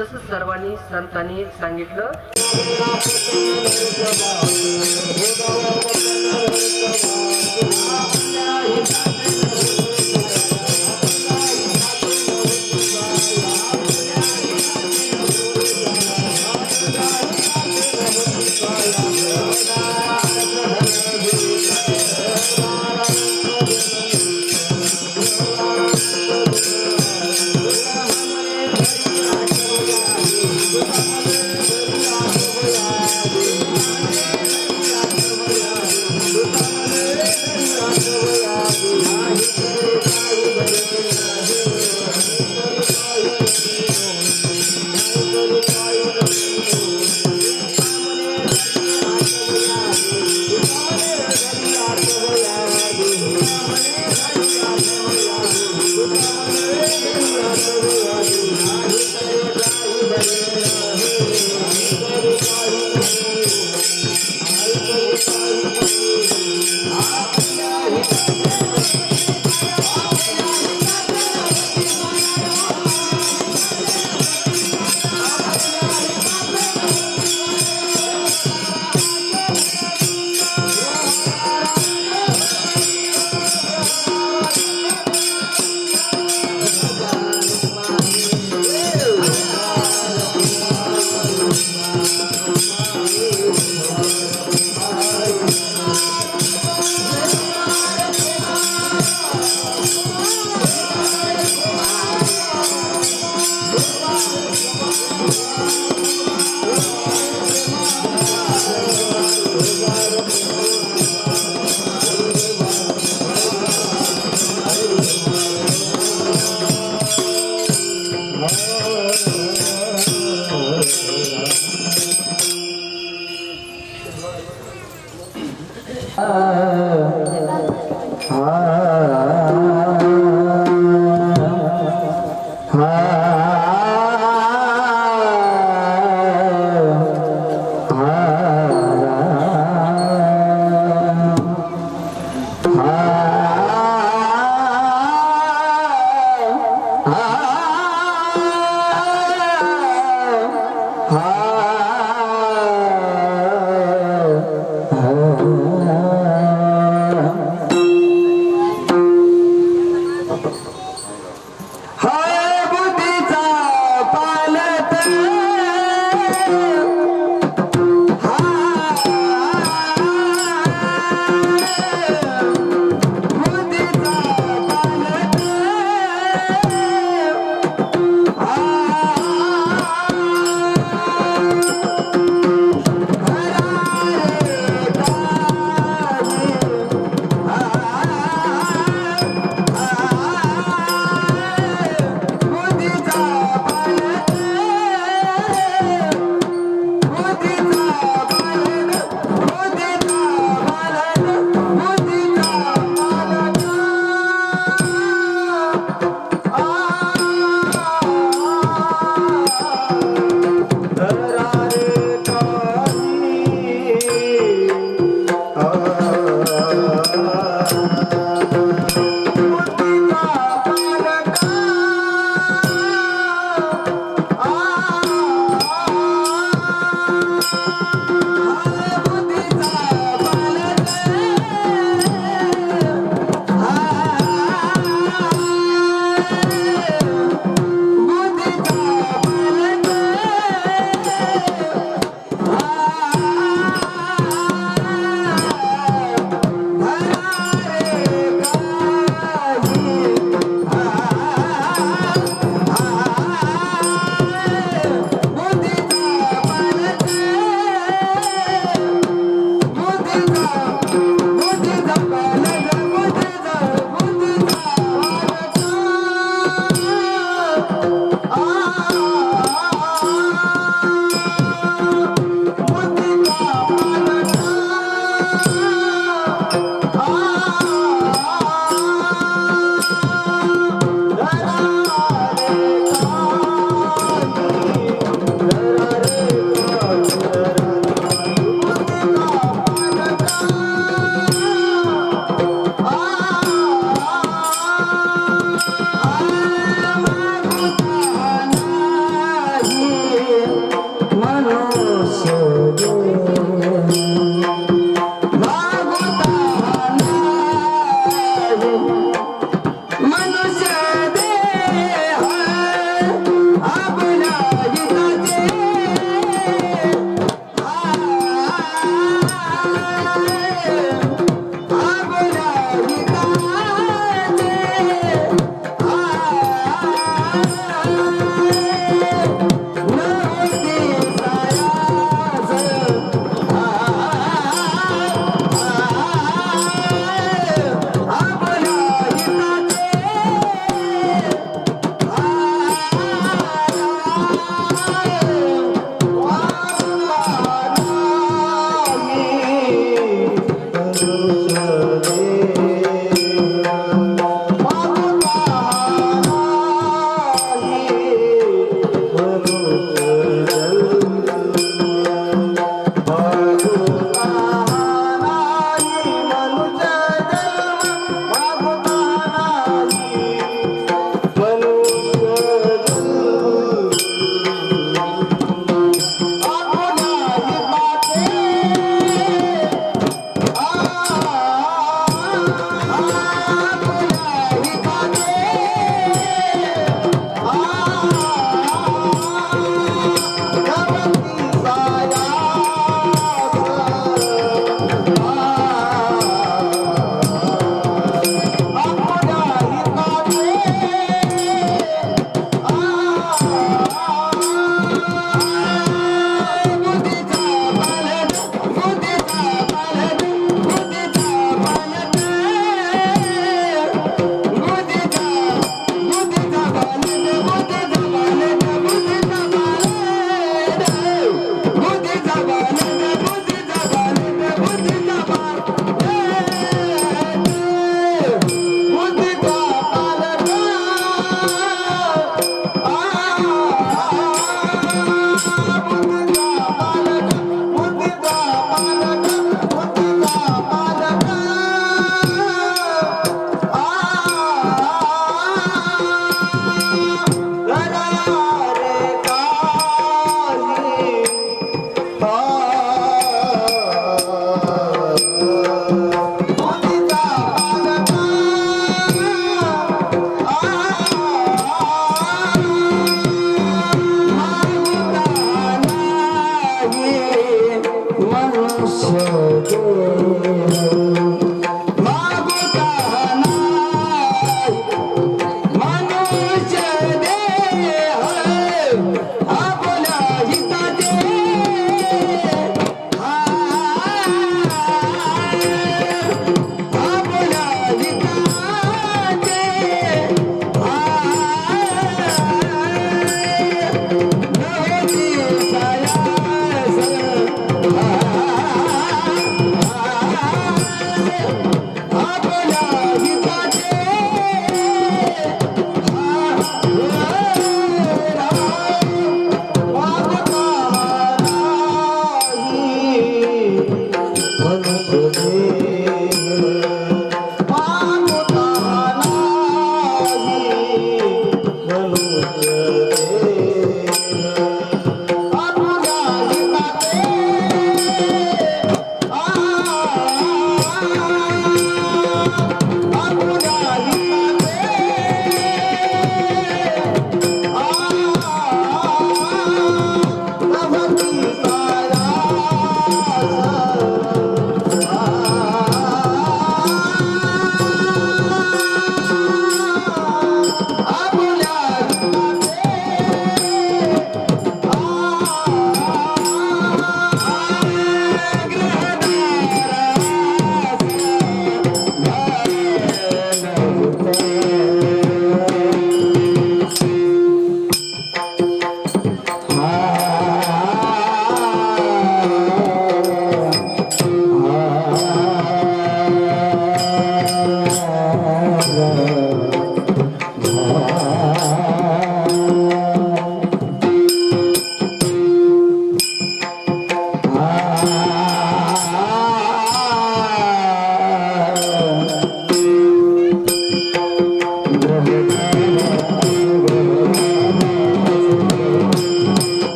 तसं सर्वांनी संतांनी सांगितलं.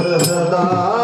Thank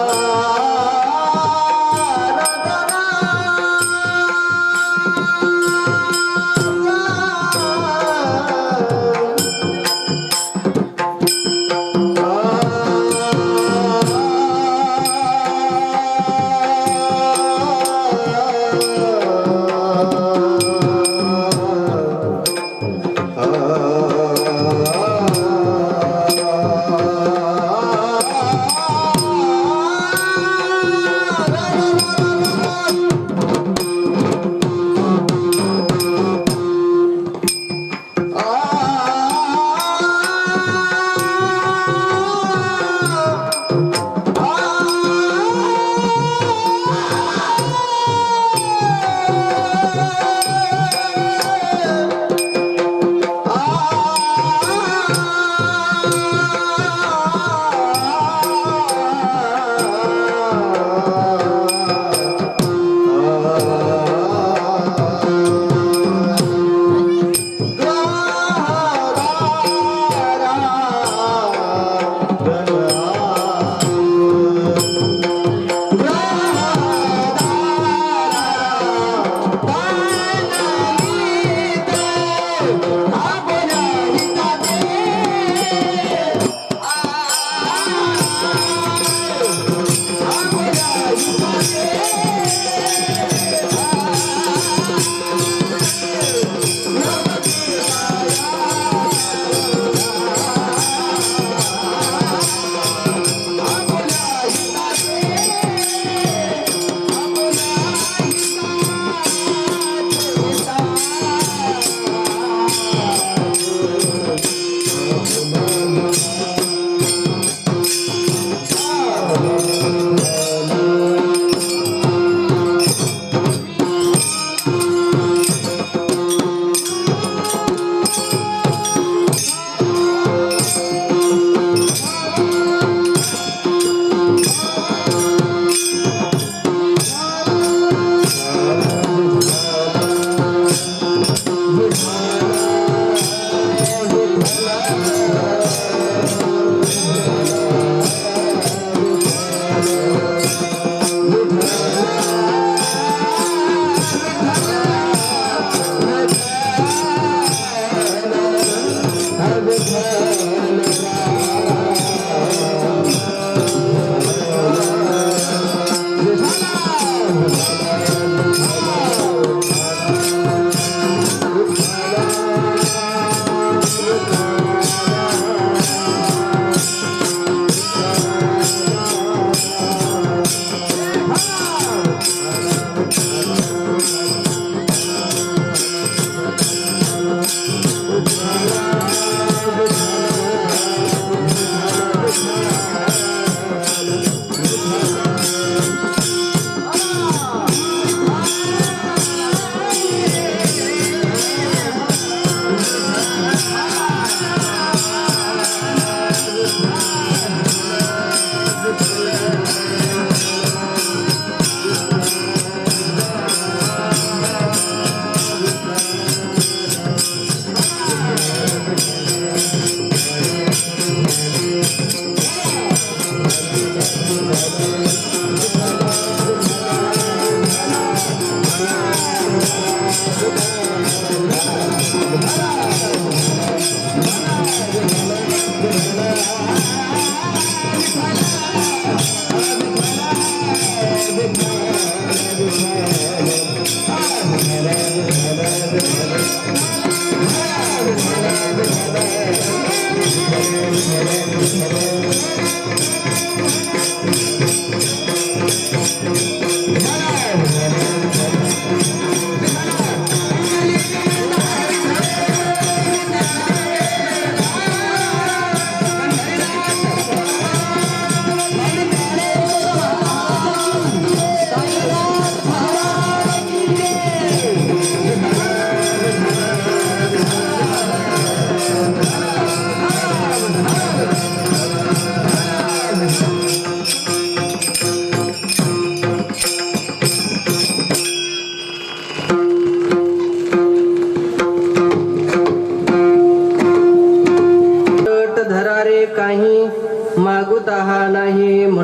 you.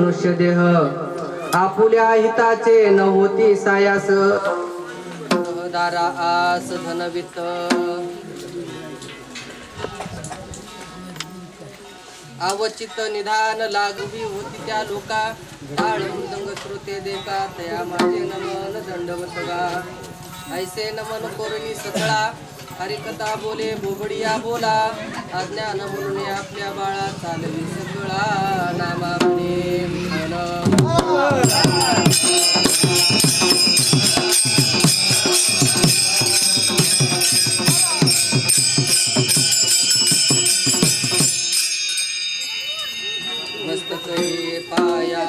मनुष्य देह आपुल्या हिताचे न होती सायास दारा आस धनवित अवचित निधान लागवी होती त्या लोका टाळ मृदंग श्रोते देका तया माझे नमन दंडवतगा ऐसे नमन कोरणी सकळा हरिकथा बोले बोबडिया बोला अज्ञान म्हणून आपल्या बाळा चालवी सगळा नामा म्हणे मस्तक हे पाया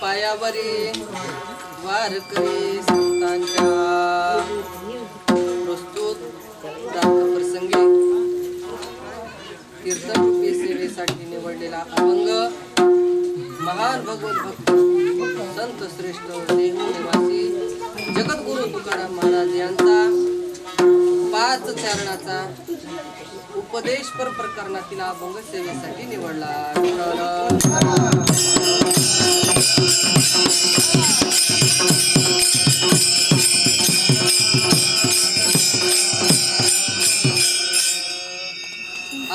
पायावरी वारकरी संतांच्या प्रस्तुत प्रसंगी कीर्तन रूपी सेवेसाठी निवडलेला अभंग महान भगवत भक्त संत श्रेष्ठ देहू निवासी जगद्गुरु तुकाराम महाराज यांचा 5 चरणाचा उपदेशपर प्रकरणातील अभंग सेवेसाठी निवडला.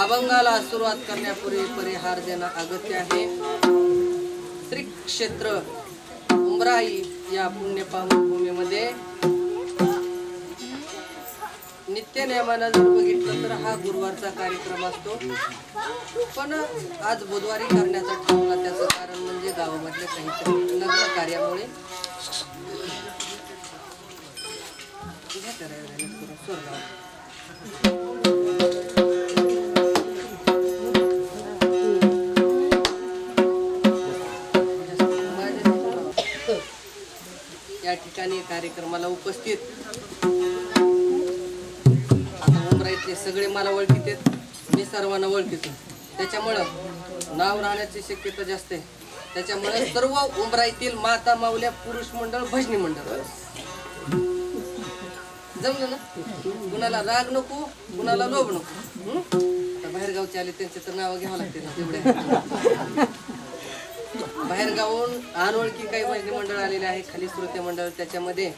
अभंगाला सुरुवात करण्यापूर्वी परिहार देणं अगत्य आहे. श्री क्षेत्र उमराई या पुण्यपावन भूमीमध्ये नित्य नियमानं जर बघितलं तर हा गुरुवारचा कार्यक्रम असतो, पण आज बुधवारी करण्याचा ठरवला. त्याचं कारण म्हणजे गावामधल्या काहीतरी लग्न कार्यामुळे या ठिकाणी कार्यक्रमाला उपस्थित उमराईतले सगळे मला ओळखीत आहेत, मी सर्वांना ओळखीतो. त्याच्यामुळं नाव राहण्याची शक्यता जास्त आहे. त्याच्यामुळे सर्व उमराईतील माता माऊल्या पुरुष मंडळ भजनी मंडळ जमलं ना. कुणाला राग नको, कुणाला लोभ नको. आता बाहेरगावचे आले त्यांचे तर नाव घ्यावं लागते ना तेवढे. बाहेरगावून अनोळखी काही भजनी मंडळ आलेले आहे, खाली श्रोते मंडळ. त्याच्यामध्ये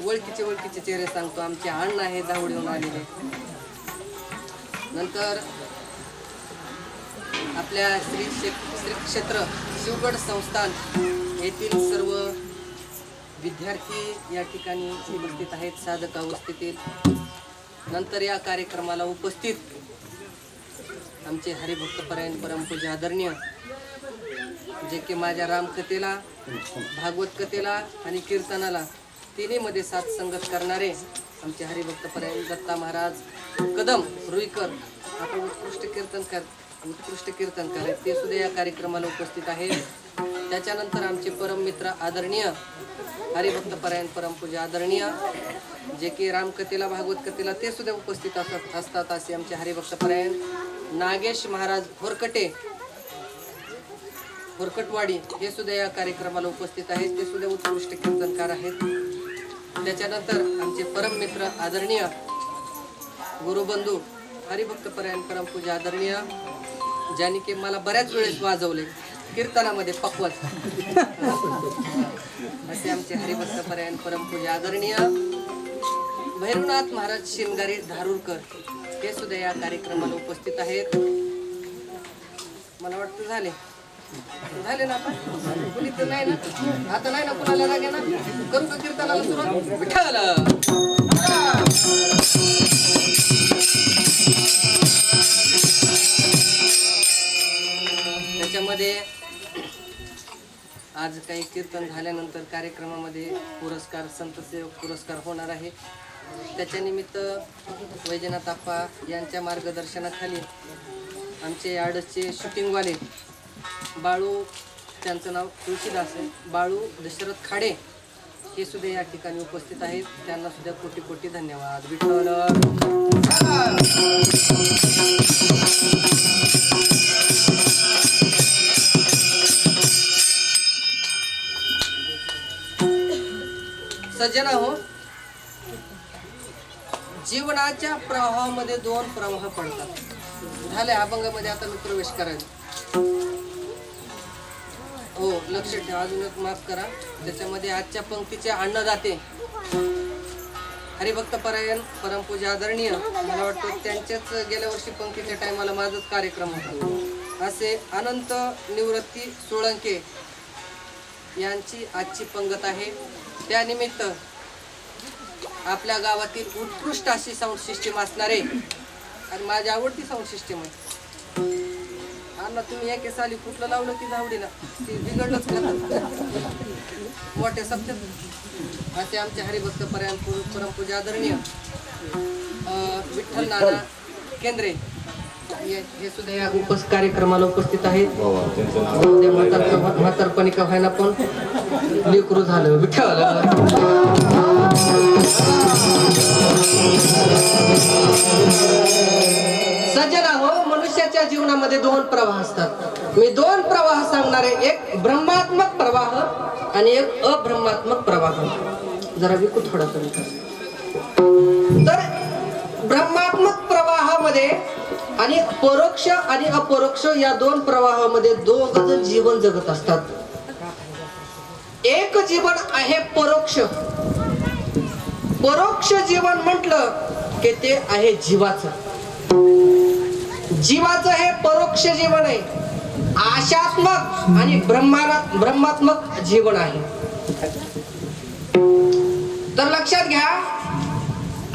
ओळखीचे चेहरे सांगतो. आमचे अण्णा आहे दावडीहून आलेले. नंतर आपल्या श्री क्षेत्र शिवगड संस्थान येथील सर्व विद्यार्थी या ठिकाणी उपस्थित आहेत, साधक अवस्थेतील. नंतर या कार्यक्रमाला उपस्थित आमचे हरिभक्त परायण परमपूज्य आदरणीय जे की माझ्या रामकथेला, भागवत कथेला आणि कीर्तनाला तिन्ही मध्ये साथ संगत करणारे आमचे हरिभक्त परायण दत्ता महाराज कदम रुईकर, आपण उत्कृष्ट कीर्तनकार आहेत, ते सुद्धा या कार्यक्रमाला उपस्थित आहेत. त्याच्यानंतर आमचे परम मित्र आदरणीय हरिभक्त परायण परमपूज्य आदरणीय जे की रामकथेला, भागवत कथेला ते सुद्धा उपस्थित असतात. असे आमचे हरिभक्त परायण नागेश महाराज होरकटवाडी हे सुद्धा या कार्यक्रमाला उपस्थित आहेत. ते सुद्धा उत्कृष्ट कीर्तनकार आहेत. त्याच्यानंतर आमचे परम मित्र आदरणीय गुरुबंधू हरिभक्त परायण परमपूज्य आदरणीय ज्यांनी की मला बऱ्याच वेळेस वाजवले कीर्तनामध्ये पक्वत असे आमचे हरिभक्त परायण परमपूज्य आदरणीय भैरवनाथ महाराज शिनगारी धारूरकर हे सुद्धा या कार्यक्रमाला उपस्थित आहेत. मला वाटतं झाले ना. आपण कुणी तर नाही ना, आता नाही ना कुणाला राग ना. करू का कीर्तनाला सुरुवात? विठ्ठल त्याच्यामध्ये आज काही कीर्तन झाल्यानंतर कार्यक्रमामध्ये पुरस्कार, संत सेवक पुरस्कार होणार आहे. त्याच्या निमित्त वैजनाथ आप्पा यांच्या मार्गदर्शनाखाली आमचे आडसचे शूटिंगवाले बाळू, त्यांचं नाव तुळशीदास आहे, बाळू दशरथ खाडे, हे सुद्धा या ठिकाणी उपस्थित आहेत. त्यांना सुद्धा कोटी कोटी धन्यवाद. विठ्ठल. सज्जना हो, जीवनाच्या प्रवाहामध्ये दोन प्रवाह पडतात. झाले अभंगामध्ये आता मी प्रवेश करायला. हो, लक्ष ठेवा. अजून एक माफ करा. त्याच्यामध्ये आजच्या पंक्तीचे अन्नदाते हरिभक्त परायण परमपूज्य आदरणीय, मला वाटतं त्यांच्याच गेल्या वर्षी पंक्तीच्या टायमाला माझाच कार्यक्रम होता, असे अनंत निवृत्ती सोळंके यांची आजची पंगत आहे. त्यानिमित्त आपल्या गावातील उत्कृष्ट अशी साऊंड सिस्टीम असणारे, आणि माझी आवडती साऊंड सिस्टीम आहे. अण्णा तुम्ही एके साली कुठलं लावलं की धावडीला ती बिघडलंच खातात मोठ्या सप्त्यात. असे आमचे हरिभक्त परमपूज्य आदरणीय विठ्ठल नाना केंद्रे हे सुद्धा या कार्यक्रमाला उपस्थित आहेत. म्हातारपणी का व्हायला पण लेकरू झालं विठ्ठल. सज्जना हो, मनुष्याच्या जीवनामध्ये दोन प्रवाह असतात. मी दोन प्रवाह सांगणार आहे, एक ब्रह्मात्मक प्रवाह आणि एक अब्रह्मात्मक प्रवाह. जरा विकू थोडा कमी. तर ब्रह्मात्मक प्रवाहामध्ये आणि परोक्ष आणि अपरोक्ष या दोन प्रवाहामध्ये दोघ जण जीवन जगत असतात. एक जीवन आहे परोक्ष. परोक्ष जीवन म्हटलं की ते आहे जीवाचं. जीवाचं हे परोक्ष जीवन आहे. आशात्मक आणि ब्रह्मात्मक जीवन आहे. तर लक्षात घ्या,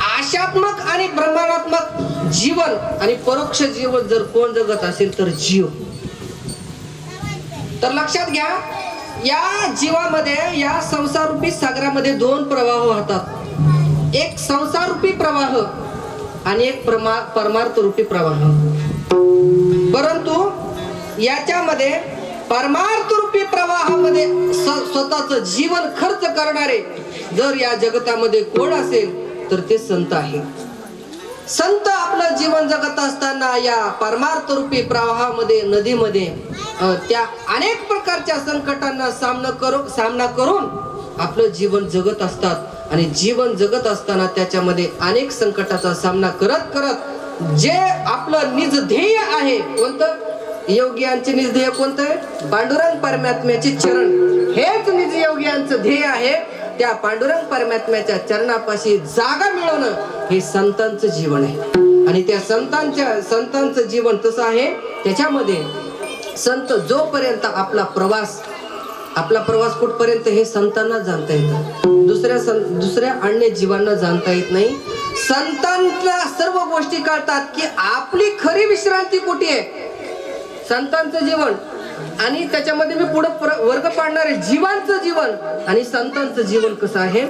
आशात्मक आणि ब्रह्मात्मक जीवन आणि परोक्ष जीवन जर कोण जगत असेल तर जीव. तर लक्षात घ्या, या जीवामध्ये, या संसाररूपी सागरामध्ये दोन प्रवाह वाहतात. एक संसाररूपी प्रवाह आणि एक परमार्थ रूपी प्रवाह. परंतु याच्यामध्ये परमार्थ रूपी प्रवाहामध्ये स्वतःच जीवन खर्च करणारे जर या जगतामध्ये कोण असेल तर ते संत आहे. संत आपलं जीवन जगत असताना या परमार्थ रूपी प्रवाहामध्ये, नदीमध्ये त्या अनेक प्रकारच्या संकटांना सामना करून आपलं जीवन जगत असतात. आणि जीवन जगत असताना त्याच्यामध्ये अनेक संकटाचा सामना करत करत जे आपलं निज ध्येय आहे, कोणतं? योगियांचे निज ध्येय कोणतं आहे? पांडुरंग परमात्म्याचे चरण. हेच निज योगियांचं ध्येय आहे. त्या पांडुरंग परमात्म्याच्या चरणापाशी जागा मिळवणं हे संतांचं जीवन आहे. आणि त्या संतांचं जीवन तसं आहे. त्याच्यामध्ये संत जोपर्यंत आपला प्रवास कुठपर्यंत हे संतांना जाणता येतं, दुसऱ्या अन्य जीवांना जाणता येत नाही. संतांना सर्व गोष्टी कळतात की आपली खरी विश्रांती कुठे आहे. संतांचं जीवन आणि त्याच्यामध्ये मी पुढे वर्ग पाडणार आहे, जीवांचं जीवन आणि संतांचं जीवन कसं आहे.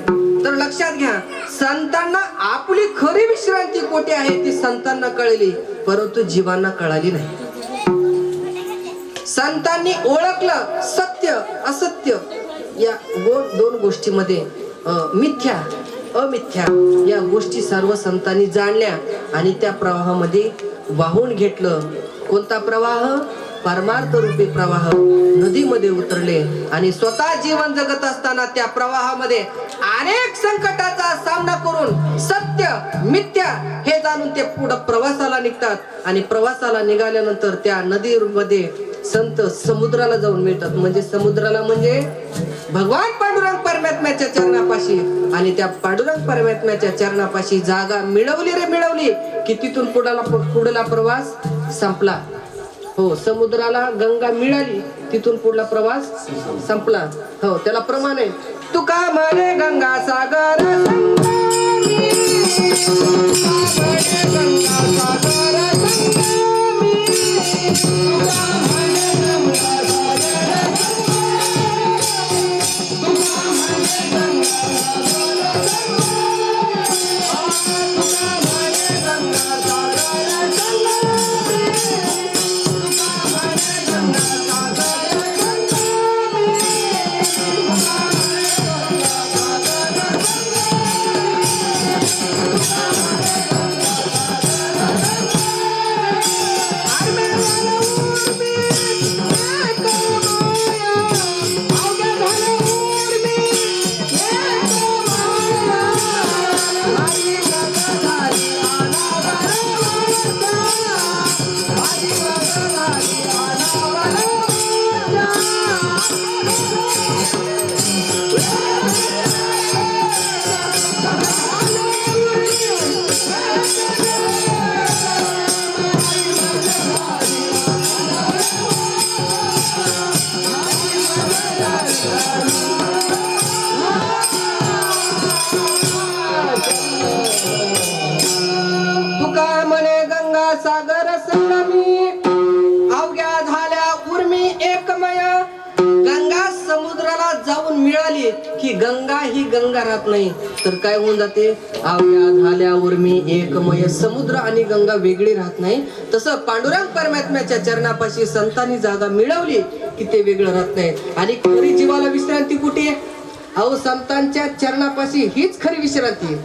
तर लक्षात घ्या, संतांना आपली खरी विश्रांती कुठे आहे ती संतांना कळली, परंतु जीवांना कळाली नाही. संतांनी ओळखलं सत्य असत्य या दोन गोष्टीमध्ये, मिथ्या अमिथ्या या गोष्टी सर्व संतांनी जाणल्या आणि त्या प्रवाहामध्ये वाहून घेतलं. कोणता प्रवाह? परमार्थ रूपी प्रवाह. नदीमध्ये उतरले आणि स्वतः जीवन जगत असताना त्या प्रवाहामध्ये अनेक संकटाचा सामना करून सत्य मिथ्या हे जाणून ते पुढे प्रवासाला निघतात. आणि प्रवासाला निघाल्यानंतर त्या नदीमध्ये संत समुद्राला जाऊन मिळतात. म्हणजे समुद्राला म्हणजे भगवान पांडुरंग परमात्म्याच्या चरणापाशी. आणि त्या पांडुरंग परमात्म्याच्या चरणापाशी जागा मिळवली की तिथून पुढला प्रवास संपला. हो, समुद्राला गंगा मिळाली, तिथून पुढला प्रवास संपला. हो, त्याला प्रमाण आहे. तुका म्हणे गंगा सागर तुका म्हणे गंगा सागर संगमी अवघ्या झाल्या उर्मी एकमय. गंगा समुद्राला जाऊन मिळाली की गंगा ही गंगा राहत नाही, तर काय होऊन जाते, अवघ्या झाल्या उर्मी एकमय. समुद्र आणि गंगा वेगळी राहत नाही. तसं पांडुरंग परमात्म्याच्या चरणापाशी संतांनी जागा मिळवली की ते वेगळं राहत नाही. आणि खरी जीवाला विश्रांती कुठे आहे? अहो संतांच्या चरणापाशी हीच खरी विश्रांती.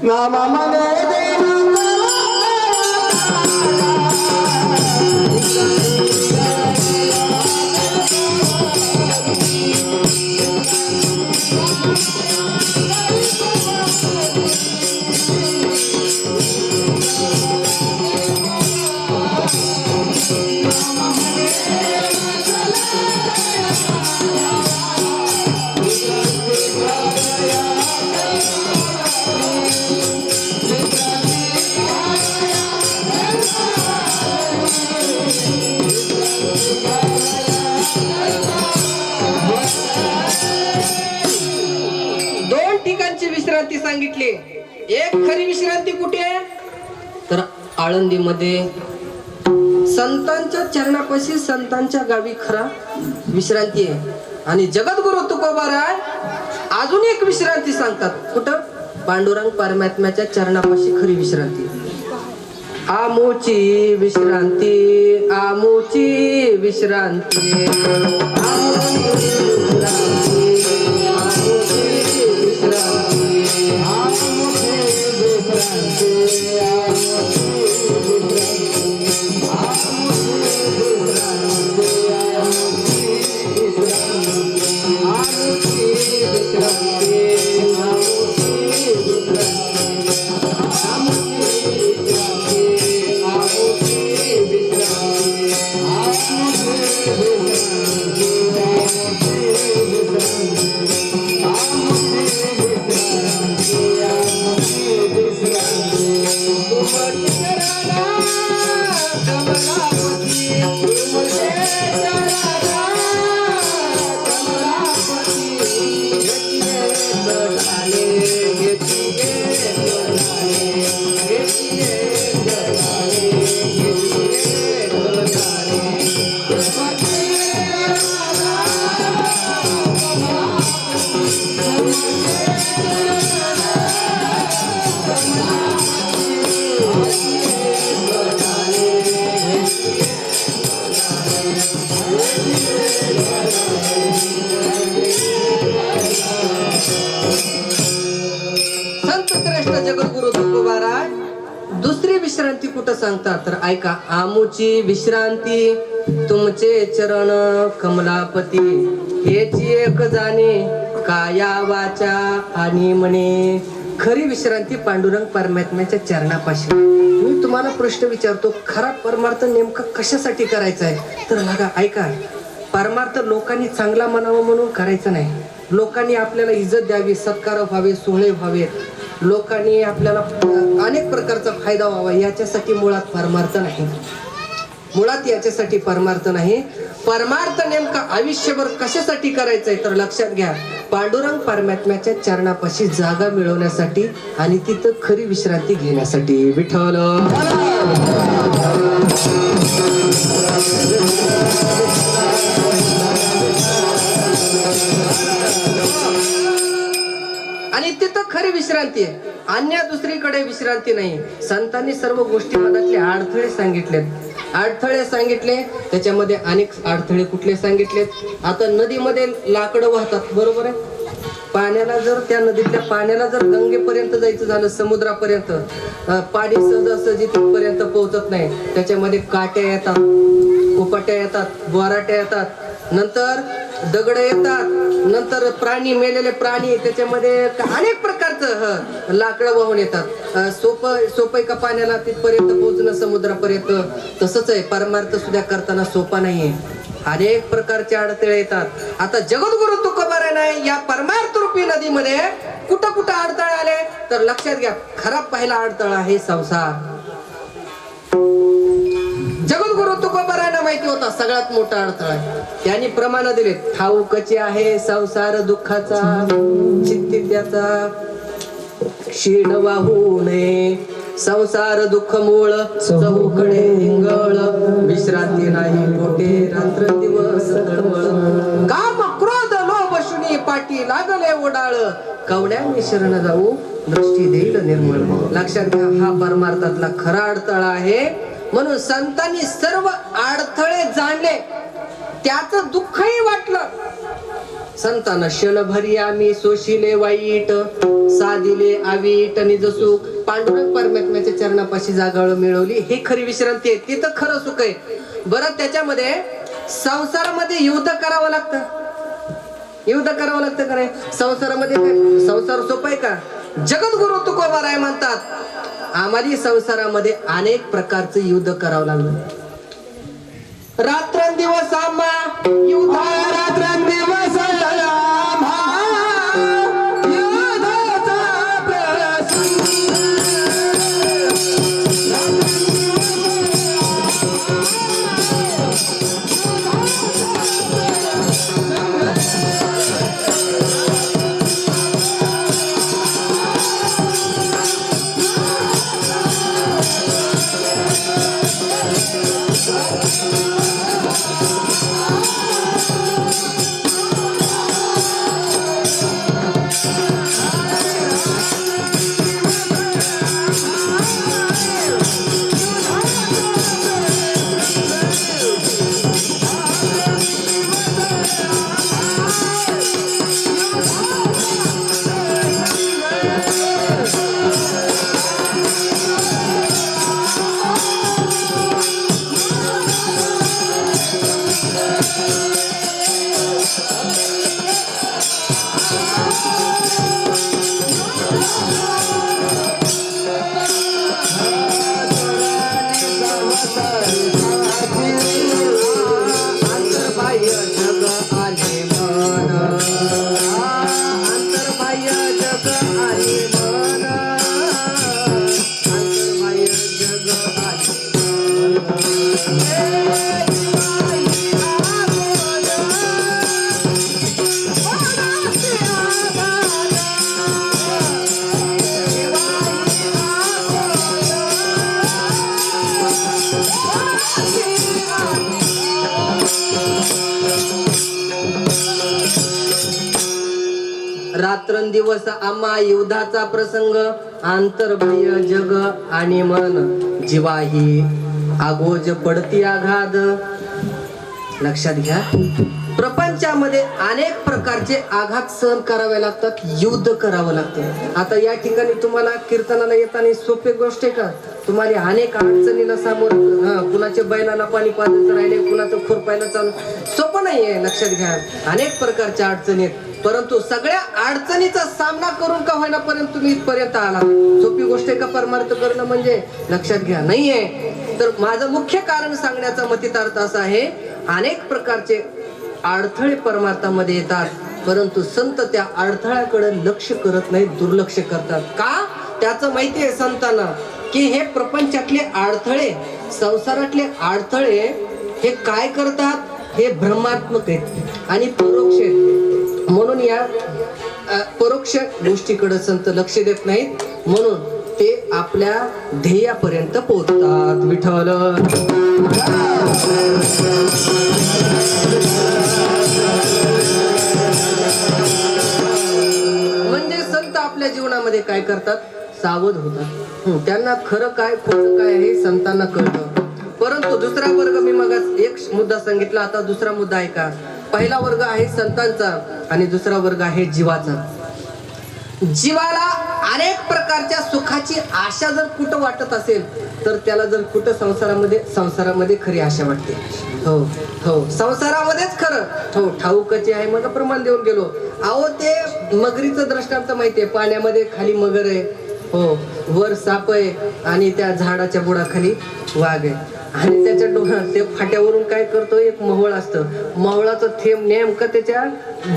विश्रांती सांगितली. एक खरी विश्रांती कुठे आहे, तर आळंदीमध्ये संतांच्या चरणापाशी संतांच्या गावी खरा विश्रांती आहे. आणि जगद्गुरु तुकोबाराय अजून एक विश्रांती सांगतात. कुठं? पांडुरंग परमात्म्याच्या चरणापाशी खरी विश्रांती. आमोची विश्रांती, आमोची विश्रांती, विश्रांती कुठं सांगतात, तर ऐका. आमुची विश्रांती तुमचे चरण कमलापती, हेची एक जाणे काया वाचा आणि मने. खरी विश्रांती पांडुरंग परमात्म्याच्या चरणापाशी. मी तुम्हाला प्रश्न विचारतो, खरा परमार्थ नेमका कशासाठी करायचा आहे, तर बघा ऐका. परमार्थ लोकांनी चांगला म्हणावं म्हणून करायचं नाही. लोकांनी आपल्याला इज्जत द्यावी, सत्कार व्हावे, सोहळे व्हावे, लोकांनी आपल्याला अनेक प्रकारचा फायदा व्हावा, याच्यासाठी मुळात परमार्थ नाही. मुळात याच्यासाठी परमार्थ नाही. परमार्थ नेमका आयुष्यभर कशासाठी करायचंय तर लक्षात घ्या, पांडुरंग परमात्म्याच्या चरणापाशी जागा मिळवण्यासाठी आणि तिथं खरी विश्रांती घेण्यासाठी. विठ्ठल आणि तिथं खरी विश्रांती आहे, अन्य दुसरीकडे विश्रांती नाही. संतांनी सर्व गोष्टी मनातले अडथळे सांगितलेत, अडथळे सांगितले. त्याच्यामध्ये अनेक अडथळे कुठले सांगितलेत. आता नदीमध्ये लाकडं वाहतात, बरोबर आहे. पाण्याला जर त्या नदीतल्या पाण्याला जर गंगेपर्यंत जायचं झालं, समुद्रापर्यंत, पाणी सहजासहजी तिथपर्यंत पोहोचत नाही. त्याच्यामध्ये काट्या येतात, कुपाट्या येतात, बोराट्या येतात, नंतर दगड येतात, नंतर प्राणी, मेलेले प्राणी, त्याच्यामध्ये अनेक प्रकारचं लाकडं वाहून येतात. सोपं का पाण्याला तिथपर्यंत पोहोचणं, समुद्रापर्यंत. तसंच आहे, परमार्थ सुद्धा करताना सोपा नाहीये, अनेक प्रकारचे अडथळे येतात. आता जगद्गुरु तुकोबाराने या परमार्थ रूपी नदीमध्ये कुठं कुठं अडथळे आले तर लक्षात घ्या. खरा पहिला अडथळा आहे संसार. जगद्गुरु तुकोबारायला माहिती होता सगळ्यात मोठा अडथळा. त्यांनी प्रमाण दिले, ठाऊकचे आहे संसार दुःखाचा, चित्ती त्याचा क्षीण वाहू नये. संसार दुःख मूळ चहूकडे हिंगळ, विश्रांती नाही कोठे रात्र दिवस तळमळ. काम क्रोध लोभ शुनी पाठी लागले ओडाळ, कवड्यांनी शरण जाऊ दृष्टी देईल निर्मळ. लक्षात घ्या, हा परमार्थातला खरा अडथळा आहे. म्हणून संतांनी सर्व अडथळे जाणले, त्याचं दुःखही वाटलं. संतांना क्षणभरी आम्ही सोशिले वाईट, साधिले आवीट निज सुख. पांडुरंग परमात्म्याच्या चरणापाशी जागा मिळवली, हे खरी विश्रांती आहे, तिथं खरं सुख आहे. बरं, त्याच्यामध्ये संसारामध्ये युद्ध करावं लागतं, युद्ध करावं लागतं का नाही. संसारामध्ये काय संसार सोपा आहे का. जगद्गुरु तुकोबाराय म्हणतात, आम्हाला संसारामध्ये अनेक प्रकारचं युद्ध करावं लागलं. रात्रंदिवस आम्हा युद्ध, रात्रंदिवस रात्रंदिवस आम्हा युद्धाचा प्रसंग, आंतरबाह्य जग आणि मन, जीवाही आगोज पडती आघात. लक्षात घ्या, प्रपंचामध्ये अनेक प्रकारचे आघात सहन करावे लागतात, युद्ध करावं लागतं. आता या ठिकाणी तुम्हाला कीर्तनाला येताना सोपी गोष्ट आहे का. तुम्हाला अनेक अडचणीला सामोरं, कुणाच्या बैलाला पाणी पाजायचं राहिले, कुणाचं खुरपायला चालू, सोपं नाहीये. लक्षात घ्या, अनेक प्रकारच्या अडचणी आहेत, परंतु सगळ्या अडचणीचा सामना करून का होईना पर्यंत तुम्ही इथपर्यंत आला. सोपी गोष्ट आहे का परमार्थ करणं म्हणजे. लक्षात घ्या, नाहीये. तर माझं मुख्य कारण सांगण्याचा मतितार्थ असा आहे, अनेक प्रकारचे अडथळे परमार्थामध्ये येतात, परंतु संत त्या अडथळ्याकडे लक्ष करत नाहीत, दुर्लक्ष करतात. का? त्याचं माहिती आहे संतांना की हे प्रपंचातले अडथळे संसारातले अडथळे हे काय करतात, हे भ्रमात्मक आहेत आणि परोक्ष आहेत. म्हणून या परोक्ष गोष्टीकडे संत लक्ष देत नाहीत, म्हणून ते आपल्या ध्येयापर्यंत पोहोचतात. विठ्ठल म्हणजे संत आपल्या जीवनामध्ये काय करतात, सावध होतात. त्यांना खरं काय खोटं काय हे संतांना कळतं. परंतु दुसरा वर्ग, मी मग एक मुद्दा सांगितला, आता दुसरा मुद्दा आहे का. पहिला वर्ग आहे संतांचा आणि दुसरा वर्ग आहे जीवाचा. जीवाला अनेक प्रकारच्या सुखाची आशा जर कुठं वाटत असेल तर त्याला जर कुठं संसारामध्ये खरी आशा वाटते. हो हो, संसारामध्येच खरं. हो, ठाऊकचे आहे, मग प्रमाण देऊन गेलो. अहो, ते मगरीचं दृष्टांत माहितीये, पाण्यामध्ये खाली मगर आहे, हो, वर साप आहे आणि त्या झाडाच्या बुडाखाली वाघ आहे. आणि त्याच्या ते फाट्यावरून काय करतो, एक महवळ असतं, महवळाचं थेंब नेमकं त्याच्या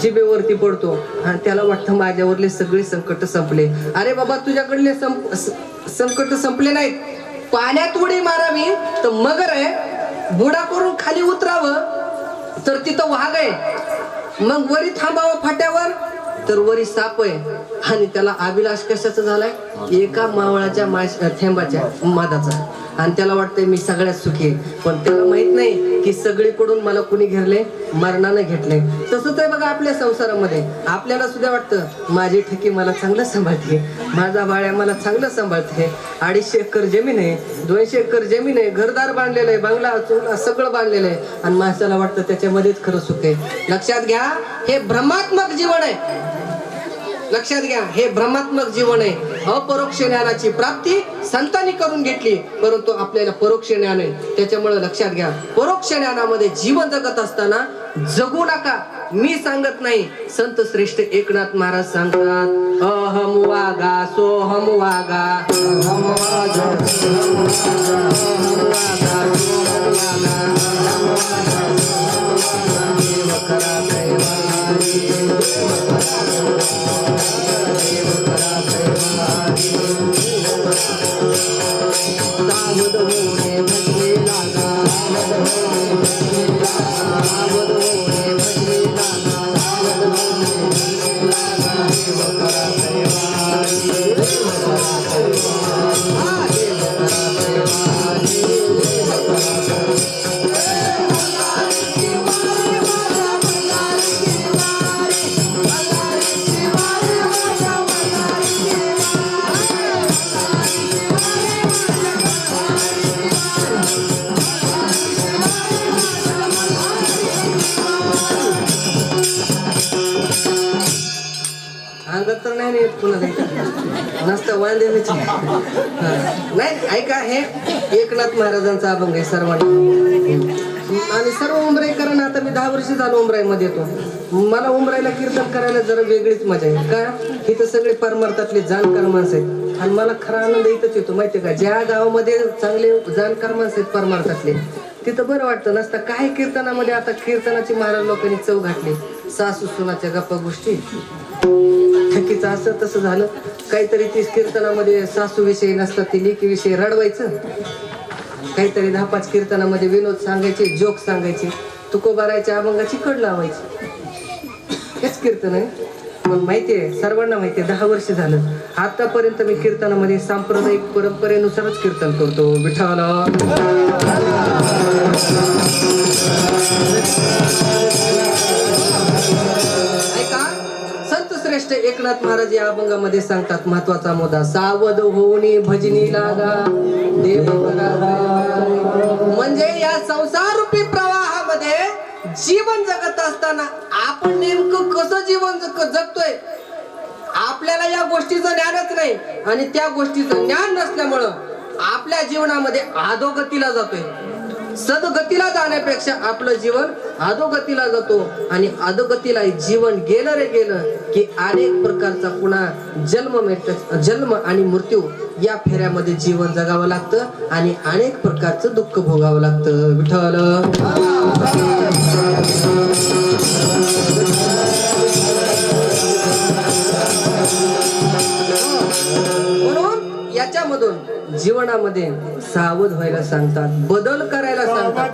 जिभेवरती पडतो आणि त्याला वाटतं माझ्यावरले सगळे संकट संपले. अरे बाबा, तुझ्याकडले संकट संपले नाहीत. पाण्यात उडी मारावी तर मगर आहे, बुडा करून खाली उतरावं तर तिथं वाघ आहे, मग वरी थांबावं फाट्यावर तर वरी साप आहे. आणि त्याला अभिलाष कशाचा झालाय, एका मावळाच्या थेंबाच्या मधाचा. आणि त्याला वाटतंय मी सगळ्यात सुखी आहे, पण त्याला माहित नाही की सगळीकडून मला कुणी घेरले, मरणानं घेतले. तसंच आहे बघा आपल्या संसारामध्ये. आपल्याला सुद्धा वाटतं माझी ठेकी मला चांगलं सांभाळते, माझा बाळ्या मला चांगलं सांभाळते, 250 एकर जमीन आहे, 200 एकर जमीन आहे, घरदार बांधलेलं आहे, बंगला सगळं बांधलेलं आहे, आणि माणसाला वाटतं त्याच्यामध्येच खरं सुख आहे. लक्षात घ्या, हे भ्रमात्मक जीवन आहे. लक्षात घ्या, हे भ्रमात्मक जीवन आहे. अपरोक्ष ज्ञानाची प्राप्ती संतांनी करून घेतली, परंतु आपल्याला परोक्ष ज्ञान आहे. त्याच्यामुळे लक्षात घ्या, परोक्ष ज्ञानामध्ये जीवन जगत असताना जगू नका. मी सांगत नाही, संत श्रेष्ठ एकनाथ महाराज सांगतात, अहम वागा सोहम वागा, अहम वागा सोहम वागा, तर नाही येत कुणाला नसतं वांदे नाही. ऐका, हे एकनाथ महाराजांचा अभंग आहे सर्वांना. आणि सर्व उमराईकरांना, आता मी 10 वर्ष झालो उमराईमध्ये येतो, मला उमराईला कीर्तन करायला जरा वेगळीच मजा आहे. का, इथं सगळे परमार्थातले जाणकार माणसं आहेत आणि मला खरा आनंद इथंच येतो माहितीये का. ज्या गावामध्ये चांगले जाणकार माणसं आहेत परमार्थातले, तिथं बरं वाटतं. नसतं काय कीर्तनामध्ये, आता कीर्तनाची महाराज लोकांनी चव घातली, सासू सुनाच्या गप्पा गोष्टी, ठकीचं असं तसं झालं काहीतरी. तीच कीर्तनामध्ये सासू विषयी नसतात, ती लेकी विषयी रडवायचं, काहीतरी 10-5 कीर्तनामध्ये विनोद सांगायचे, जोक सांगायचे, तुकोबारायच्या अभंगाची कड लावायची. हेच कीर्तन आहे. मग माहितीये, सर्वांना माहितीये, 10 वर्ष झालं. आतापर्यंत मी कीर्तनामध्ये सांप्रदायिक परंपरेनुसारच कीर्तन करतो. विठ्ठल ऐका, संत श्रेष्ठ एकनाथ महाराज या अभंगामध्ये सांगतात महत्वाचा मुद्दा, सावध होऊनी भजनी लागा देव. म्हणजे या संसार रूपी प्रवाहामध्ये जीवन जगत असताना आपण नेमकं कसं जीवन जगतोय, आपल्याला या गोष्टीचं ज्ञानच नाही. आणि त्या गोष्टीचं ज्ञान नसल्यामुळं आपल्या जीवनामध्ये अधोगतीला जातोय. सदगतीला जाण्यापेक्षा आपलं जीवन अधोगतीला जातो. आणि अधोगतीला जीवन गेलं रे गेलं की अनेक प्रकारचा पुन्हा जन्म आणि मृत्यू या फेऱ्यामध्ये जीवन जगावं लागतं आणि अनेक प्रकारचं दुःख भोगावं लागतं. विठ्ठल म्हणून त्याच्यामधून जीवनामध्ये सावध व्हायला सांगतात, बदल करायला सांगतात.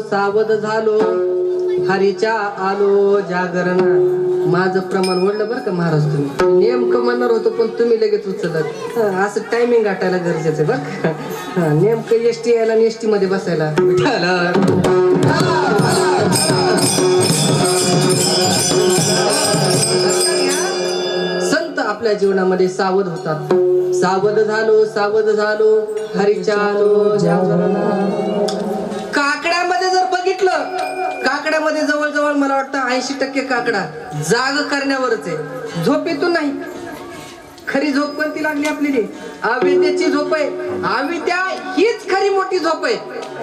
सावध झालो हरीच्या आलो जागरण. माझं प्रमाण ओढलं बरं का महाराज, तुम्ही नेमकं म्हणणार होतो पण तुम्ही लगेच उचलत. असं टायमिंग गाठायला गरजेचं आहे बरं का. नेमकं एसटी यायला आणि एसटी मध्ये बसायला. संत आपल्या जीवनामध्ये सावध होतात. सावध झालो हरीच्या आलो जागरण. काकड्यामध्ये जर बघितलं, काकड्यामध्ये जवळजवळ मला वाटतं 80% काकडा जाग करण्यावरच आहे, झोपेतून नाही. खरी झोप कोणती लागली आपल्याला? अविद्याची झोप आहे. अविद्या हीच खरी मोठी झोप आहे.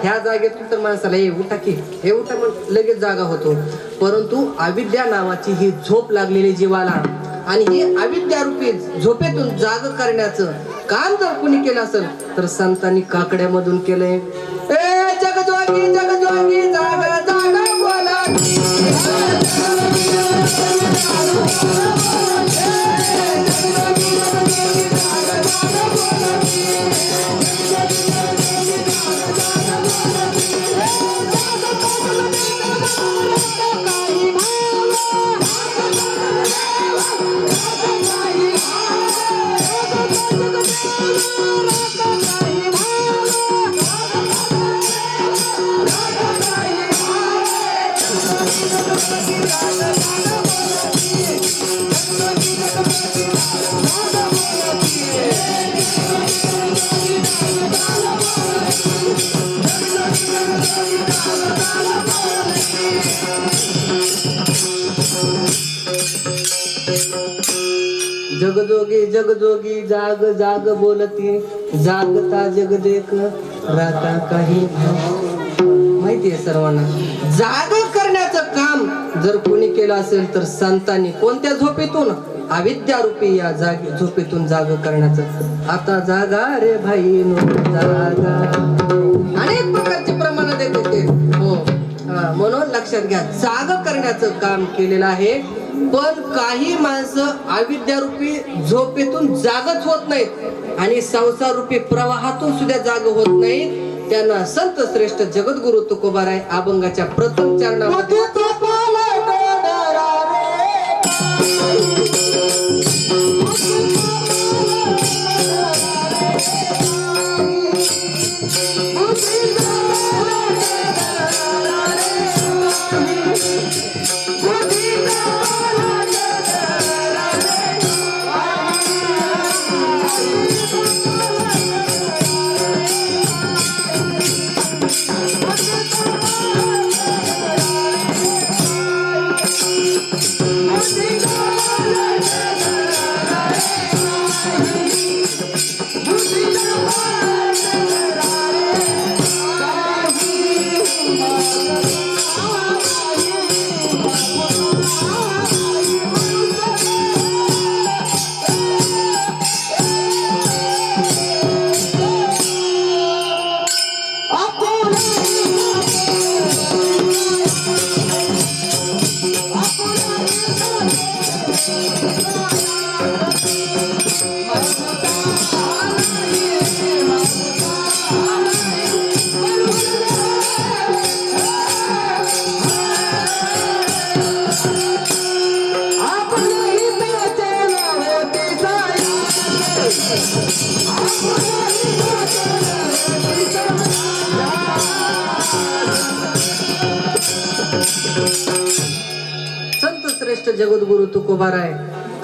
ह्या जागेतून तर माणसाला हे उठा की हे उठा मग लगेच जागा होतो. परंतु अविद्या नावाची ही झोप लागलेली जीवाला, आणि ही अविद्यारूपी झोपेतून जाग करण्याचं काम जर कुणी केलं असेल तर संतांनी काकड्यामधून केलंय. जगजोगी जागा जागा बोला. जगजोगी जाग जाग बोलती, जागता जग देख राता काही. माहितीये सर्वांना, जाग करण्याचं काम जर कोणी केलं असेल तर संतांनी. कोणत्या झोपेतून? अविद्यारूपी या झोपेतून जाग करण्याचं. आता जागा रे भाई नो जागा. अनेक प्रकारचे प्रमाण देत होते. हो, म्हणून लक्षात घ्या, जाग करण्याचं काम केलेलं आहे. पण काही माणसं अविद्यारूपी झोपेतून जागच होत नाहीत आणि संसारूपी प्रवाहातून सुद्धा जाग होत नाहीत. त्यांना संत श्रेष्ठ जगद्गुरु तुकोबाराय अभंगाच्या प्रथम चरणामध्ये संत श्रेष्ठ जगद्गुरु तुकोबाराय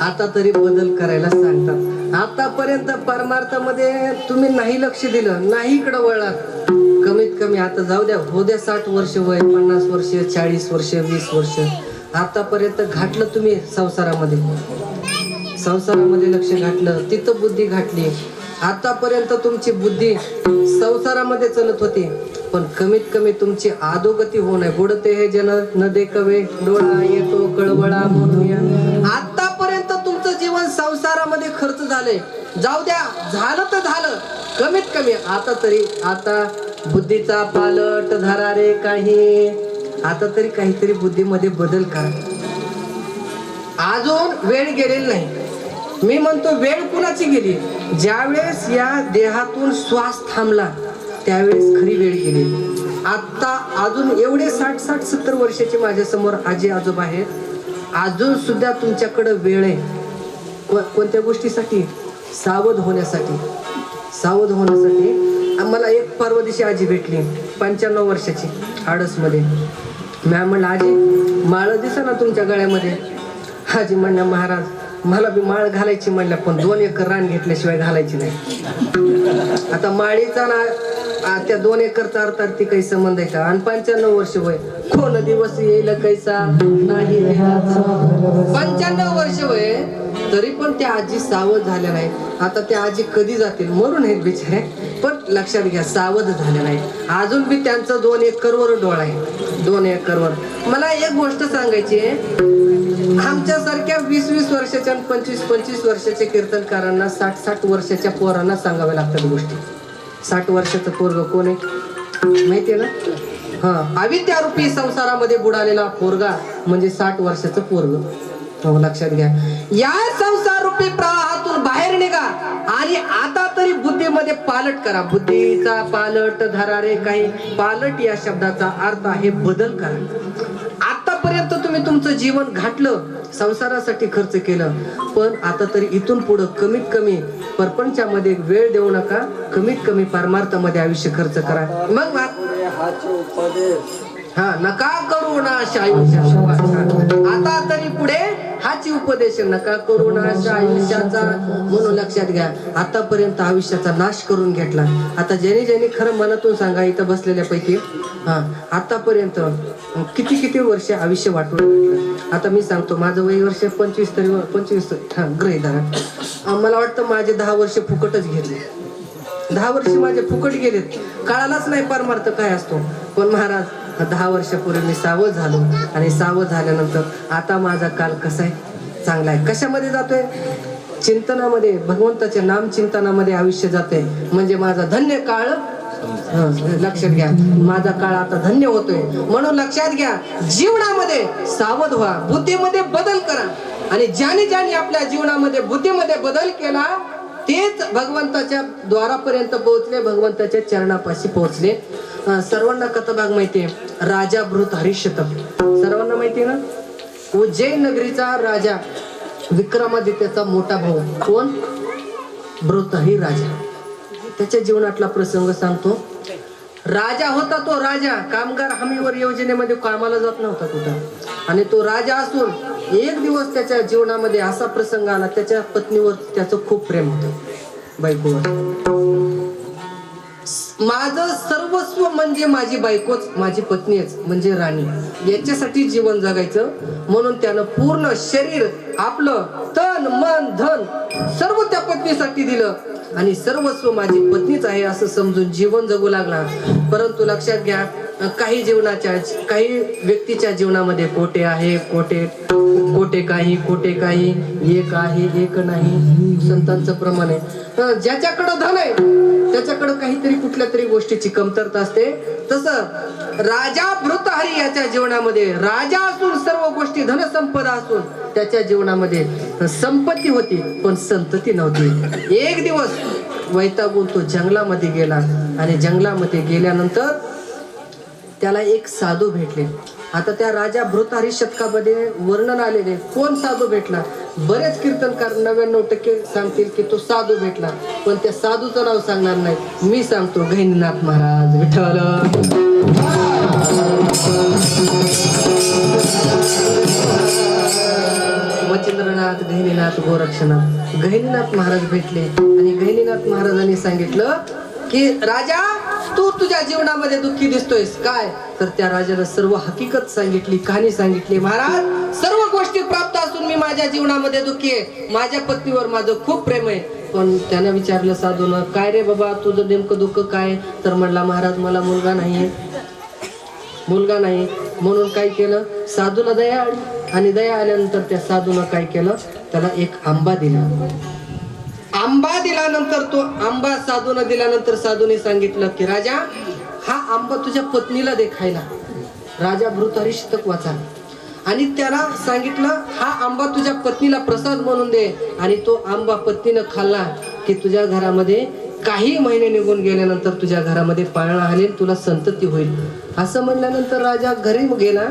आता तरी बदल करायला सांगतात. आतापर्यंत परमार्थामध्ये तुम्ही नाही लक्ष दिलं, नाही इकडं वळलात. कमीत कमी आता जाऊ द्या, हो द्या 60 वर्ष वय, 50 वर्ष, 40 वर्ष, 20 वर्ष, आतापर्यंत घातलं तुम्ही संसारामध्ये लक्ष घातलं, तिथं बुद्धी घातली. आतापर्यंत तुमची बुद्धी संसारामध्ये चलत होती, पण कमीत कमी तुमची अधोगती होऊ नये. बुडते हे जन न देखवे, डोळा येतो कळवळा म्हणूया. आतापर्यंत तुमचं जीवन संसारामध्ये खर्च झाले, जाऊ द्या, झालं तर झालं. कमीत कमी आता बुद्धीचा पालट धरा रे काही. आता तरी काहीतरी बुद्धीमध्ये बदल करा. अजून वेळ गेलेली नाही. मी म्हणतो वेळ कुणाची गेली? ज्यावेळेस या देहातून श्वास थांबला त्यावेळेस खरी वेळ गेली. आता अजून एवढे 60-70 वर्षाचे माझ्या समोर आजी आजोबा आहेत, अजून सुद्धा तुमच्याकडे वेळ आहे. कोणत्या गोष्टीसाठी? सावध होण्यासाठी. मला एक परवा दिवशी आजी भेटली, 95 वर्षाची, आडसमध्ये. मॅम म्हणलं, आजी माळ दिसा ना तुमच्या गळ्यामध्ये. आजी म्हणल्या, महाराज मला बी माळ घालायची म्हणल्या, पण 2 एकर रान घेतल्याशिवाय घालायची नाही. आता माळीचा ना त्या 2 एकरचा अर्थात ती काही संबंध आहे का? आणि 95 वर्ष वय, कोण दिवस येईल कैसा नाही. 95 वर्ष वय, तरी पण त्या आजी सावध झाल्या नाही. आता त्या आजी कधी जातील? मरून आहेत बिचारे, पण लक्षात घ्या, सावध झाल्या नाही. अजून बी त्यांचं 2 एकरवर डोळा आहे, 2 एकरवर. मला एक गोष्ट सांगायची आहे, आमच्यासारख्या 20-20 वर्षाच्या 25-25 वर्षाच्या कीर्तनकारांना 60-60 वर्षाच्या पोरांना सांगाव्या लागतात गोष्टी. 60 वर्षाचं पोरग कोण आहे माहितीये ना? अविद्यारूपी संसारामध्ये बुडालेला पोरगा म्हणजे 60 वर्षाचं पोरग. हो, लक्षात घ्या. या संसार रूपी प्रवाहातून बाहेर निघा आणि आता तरी बुद्धीमध्ये पालट करा. बुद्धीचा पालट धरा रे काही. पालट या शब्दाचा अर्थ आहे बदल करा. आतापर्यंत तुम्ही तुमचं जीवन घातलं, संसारासाठी खर्च केलं, पण आता तरी इथून पुढे कमीत कमी परपंचामध्ये वेळ देऊ नका. कमीत कमी परमार्थामध्ये आयुष्य खर्च करा. मग नका करू ना आता तरी पुढे हाची उपदेश, नका करू ना आयुष्याचा. म्हणून लक्षात घ्या, आतापर्यंत आयुष्याचा नाश करून घेतला. आता ज्याने खरं मनातून सांगा, इथं बसलेल्या पैकी आतापर्यंत किती वर्ष आयुष्य वाटून घेतलं. आता मी सांगतो, माझं वय वर्ष 25 गृहीत धरा. मला वाटतं माझे 10 वर्ष फुकटच घेतले. 10 वर्ष माझे फुकट गेलेत. कळालाच नाही परमार्थ काय असतो. पण महाराज, 10 वर्षापूर्वी मी सावध झालो, आणि सावध झाल्यानंतर आता माझा काल कसा आहे? चांगला आहे. कशामध्ये जातोय? चिंतनामध्ये, भगवंताच्या नाम चिंतनामध्ये आयुष्य जाते. म्हणजे माझा धन्य काळ, लक्षात घ्या, माझा काळ आता धन्य होतोय. म्हणून लक्षात घ्या, जीवनामध्ये सावध व्हा, बुद्धीमध्ये बदल करा. आणि ज्याने आपल्या जीवनामध्ये बुद्धीमध्ये बदल केला तेच भगवंताच्या द्वारापर्यंत पोहोचले, भगवंताच्या चरणापाशी पोहोचले. सर्वांना कथाभाग माहितीये, राजा भृत हरिशतक सर्वांना माहितीये ना? उज्जैन नगरीचा राजा विक्रमादित्याचा मोठा भाऊ कोण? भृतही राजा. त्याच्या जीवनातला प्रसंग सांगतो. राजा होता तो राजा, कामगार हमीवर योजनेमध्ये कामाला जात नव्हता कुठं. आणि तो राजा असून एक दिवस त्याच्या जीवनामध्ये असा प्रसंग आला, त्याच्या पत्नीवर त्याचं खूप प्रेम होतं, बायकोवर. माझं सर्वस्व म्हणजे माझी बायकोच, माझी पत्नीच म्हणजे राणी, याच्यासाठी जीवन जगायचं. म्हणून त्यानं पूर्ण शरीर, आपलं तन मन धन सर्व त्या पत्नीसाठी दिलं, आणि सर्वस्व माझी पत्नीच आहे असं समजून जीवन जगू लागला. परंतु लक्षात घ्या, काही व्यक्तीच्या जीवनामध्ये कोटे आहे, कोटे काही, एक आहे एक नाही. संतांचं प्रमाण आहे, ज्याच्याकडं धन आहे त्याच्याकडं काहीतरी कुठल्या तरी गोष्टीची कमतरता असते. तसं राजा भृतहरी याच्या जीवनामध्ये, राजा असून सर्व गोष्टी धनसंपदा असून त्याच्या जीवनामध्ये संपत्ती होती पण संतती नव्हती. एक दिवस वैतागून तो जंगलामध्ये गेला, आणि जंगलामध्ये गेल्यानंतर त्याला एक साधू भेटले. आता त्या राजा भृतारी शतकामध्ये वर्णन आलेले कोण साधू भेटला. बरेच कीर्तनकार 99% सांगतील की तो साधू भेटला, पण त्या साधूचं नाव सांगणार नाही. मी सांगतो गहिनीनाथ महाराज विठ्ठल. मच्छिंद्रनाथ, गहिनीनाथ, गोरक्षनाथ, गहिनीनाथ महाराज भेटले आणि गहिनीनाथ महाराजांनी सांगितलं की राजा तू तुझ्या जीवनामध्ये दुःखी दिसतोयस काय. तर त्या राजाला सर्व हकीकत सांगितली, कहाणी सांगितली. महाराज सर्व गोष्टी प्राप्त असून मी माझ्या जीवनामध्ये दुःखी आहे. माझ्या पत्नीवर माझं खूप प्रेम आहे. पण त्यानं विचारलं साधूनं, काय रे बाबा तुझं नेमकं दुःख काय. तर म्हणला महाराज मला मुलगा नाही म्हणून काय केलं साधूला दया आली. आणि दया आल्यानंतर त्या साधूनं काय केलं, त्याला एक आंबा दिला. आंबा दिल्यानंतर तो आंबा साधूनं दिल्यानंतर साधूने सांगितलं की राजा हा आंबा तुझ्या पत्नीला दे खायला. राजा भृतारी शतक वाचा आणि त्याला सांगितलं हा आंबा तुझ्या पत्नीला प्रसाद म्हणून दे. आणि तो आंबा पत्नीनं खाल्ला की तुझ्या घरामध्ये काही महिने निघून गेल्यानंतर तुझ्या घरामध्ये पाळणा आलेल, तुला संतती होईल. असं म्हणल्यानंतर राजा घरी गेला.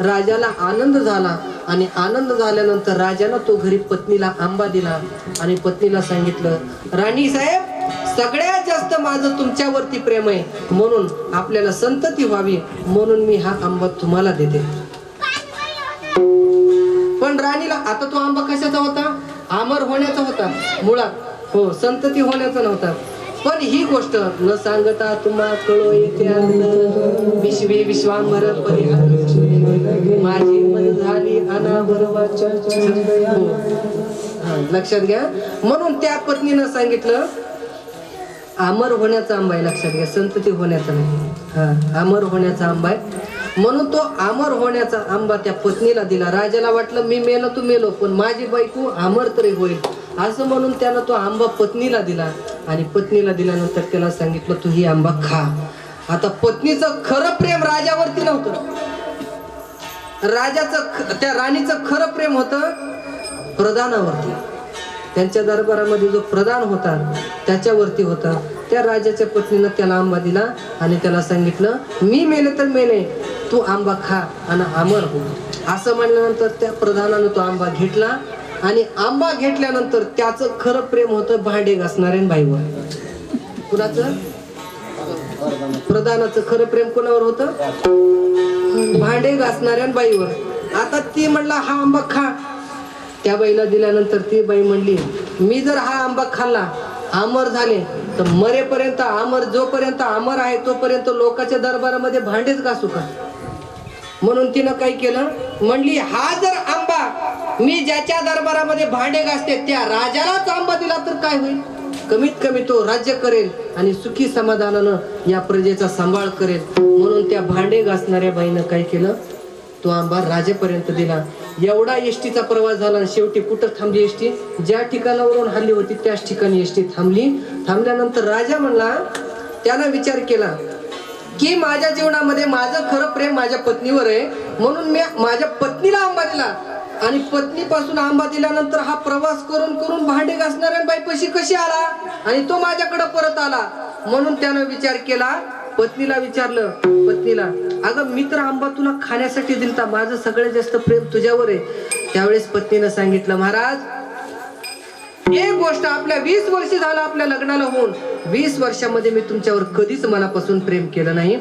राजाला आनंद झाला आणि आनंद झाल्यानंतर राजानं तो घरी पत्नीला आंबा दिला आणि पत्नीला सांगितलं राणी साहेब सगळ्यात जास्त माझं तुमच्यावरती प्रेम आहे, म्हणून आपल्याला संतती व्हावी म्हणून मी हा आंबा तुम्हाला देते. पण राणीला आता तो आंबा कशाचा होता, अमर होण्याचा होता मुळात, हो संतती होण्याचा नव्हता. पण ही गोष्ट न सांगता तुम्हा कळो येते विश्वे विश्वांबर माझी मन झाली अनावर वाचा. लक्षात घ्या. म्हणून त्या पत्नीनं सांगितलं अमर होण्याचा आंबा आहे. लक्षात घ्या, संतती होण्याचा नाही. हा अमर होण्याचा आंबा आहे. म्हणून तो अमर होण्याचा आंबा त्या पत्नीला दिला. राजाला वाटलं मी मेलो तू मेलो, पण माझी बायको अमर तरी होईल असं म्हणून त्यानं तो आंबा पत्नीला दिला. आणि पत्नीला दिल्यानंतर त्याला सांगितलं तू ही आंबा खा. आता पत्नीचं खरं प्रेम राजावरती नव्हतं. राजाचं त्या राणीचं खरं प्रेम होतं प्रधानावरती. त्यांच्या दरबारामध्ये जो प्रधान होता त्याच्यावरती होता. त्या राजाच्या पत्नीनं त्याला आंबा दिला आणि त्याला सांगितलं मी मेले तर मेले, तू आंबा खा आणि अमर हो. असं म्हणल्यानंतर त्या प्रधानानं तो आंबा घेतला आणि आंबा घेतल्यानंतर त्याचं खरं प्रेम होतं भांडे घासणाऱ्या बाईवर. कुणाचं, प्रधानाचं खरं प्रेम कोणावर होतं, भांडे घासणाऱ्या बाईवर. आता ती म्हणला हा आंबा खा. त्या बाईला दिल्यानंतर ती बाई म्हणली मी जर हा आंबा खाल्ला अमर झाले तर मरेपर्यंत अमर, जोपर्यंत अमर आहे तोपर्यंत लोकांच्या दरबारामध्ये भांडेच घासू का. म्हणून तिनं काय केलं, म्हणली हा जर आंबा मी ज्याच्या दरबारामध्ये भांडे घासते त्या राजालाच आंबा दिला तर काय होईल, कमीत कमी तो राज्य करेल आणि सुखी समाधानानं या प्रजेचा सांभाळ करेल. म्हणून त्या भांडे घासणाऱ्या बाईनं काय केलं, तो आंबा राजेपर्यंत दिला. एवढा एसटीचा प्रवास झाला आणि शेवटी कुठं थांबली एसटी, ज्या ठिकाणावरून हल्ली होती त्याच ठिकाणी एसटी थांबली. थांबल्यानंतर राजा म्हणला, त्यानं विचार केला की माझ्या जीवनामध्ये माझं खरं प्रेम माझ्या पत्नीवर आहे, म्हणून मी माझ्या पत्नीला आंबा दिला. आणि पत्नीपासून आंबा दिल्यानंतर हा प्रवास करून करून भांडे घासणाऱ्या बाईपाशी कशी आला आणि तो माझ्याकडे परत आला. म्हणून त्यानं विचार केला, पत्नीला विचारलं, पत्नीला अगं मी तर आंबा तुला खाण्यासाठी दिलता, माझं सगळ्यात जास्त प्रेम तुझ्यावर आहे. त्यावेळेस पत्नीनं सांगितलं महाराज एक गोष्ट, आपल्या 20 वर्ष झालं आपल्या लग्नाला होऊन, 20 वर्षामध्ये मी तुमच्यावर कधीच मनापासून प्रेम केलं नाही.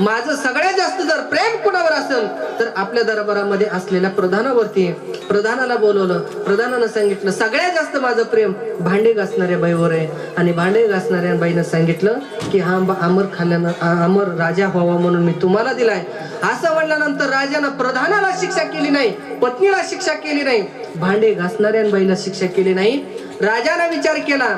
माझं सगळ्यात जास्त जर प्रेम कुणावर असेल तर आपल्या दरबारामध्ये असलेल्या प्रधानावरती. प्रधानाला बोलवलं, प्रधानानं सांगितलं सगळ्यात जास्त माझं प्रेम भांडे घासणाऱ्या बाईवर आहे. आणि भांडे घासणाऱ्या बाईनं सांगितलं की हा आंबा अमर खाल्ल्यानं अमर राजा व्हावा म्हणून मी तुम्हाला दिलाय. असं म्हणल्यानंतर राजानं प्रधानाला शिक्षा केली नाही, पत्नीला शिक्षा केली नाही, भांडे घासणाऱ्या बाईला शिक्षा केली नाही. राजानं विचार केला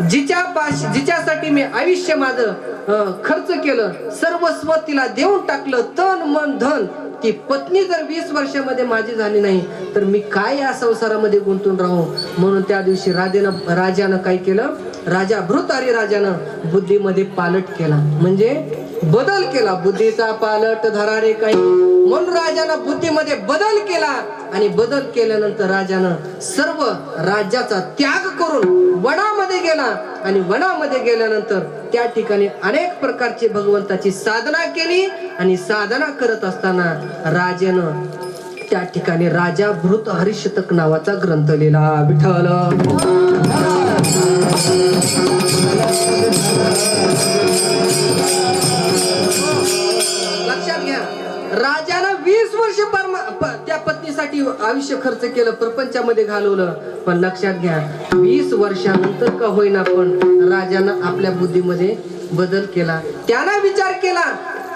जिच्यासाठी मी आयुष्य माझं खर्च केलं, सर्वस्व तिला देऊन टाकलं, तन मन धन, ती पत्नी जर 20 वर्षामध्ये माझी झाली नाही तर मी काय या संसारामध्ये गुंतून राहू. म्हणून त्या दिवशी राजानं काय केलं, राजा भृतारी राजानं बुद्धीमध्ये पालट केला. म्हणजे बदल केला, बुद्धीचा पालट धरारे काही. म्हणून राजानं बुद्धीमध्ये बदल केला आणि बदल केल्यानंतर राजानं सर्व राज्याचा त्याग करून वनामध्ये गेला आणि वनामध्ये गेल्यानंतर त्या ठिकाणी अनेक प्रकारची भगवंताची साधना केली आणि साधना करत असताना राजानं त्या ठिकाणी राजा भृतहरिशतक नावाचा ग्रंथ लिहिला. विठ्ठल लक्षात घ्या, राजानं 20 वर्ष त्या पत्नीसाठी आयुष्य खर्च केलं, प्रपंचामध्ये घालवलं. पण लक्षात घ्या, 20 वर्षानंतर का होईना पण राजानं आपल्या बुद्धीमध्ये बदल केला. त्यानं विचार केला,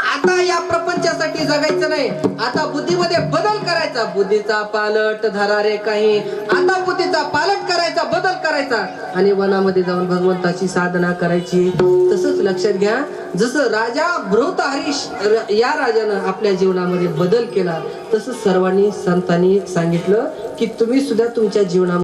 आता या प्रपंचासाठी जगायचं नाही, आता बुद्धीमध्ये बदल करायचा. बुद्धीचा पालट धरारे काही. आता बुद्धीचा पालट करायचा, बदल करायचा आणि वनामध्ये जाऊन भगवंताची साधना करायची. तसंच लक्षात घ्या, जसं राजा भृतहरिश या राजानं आपल्या जीवनामध्ये बदल केला, तसं सर्वांनी संतांनी सांगितलं की तुम्ही सुद्धा तुमच्या जीवनामध्ये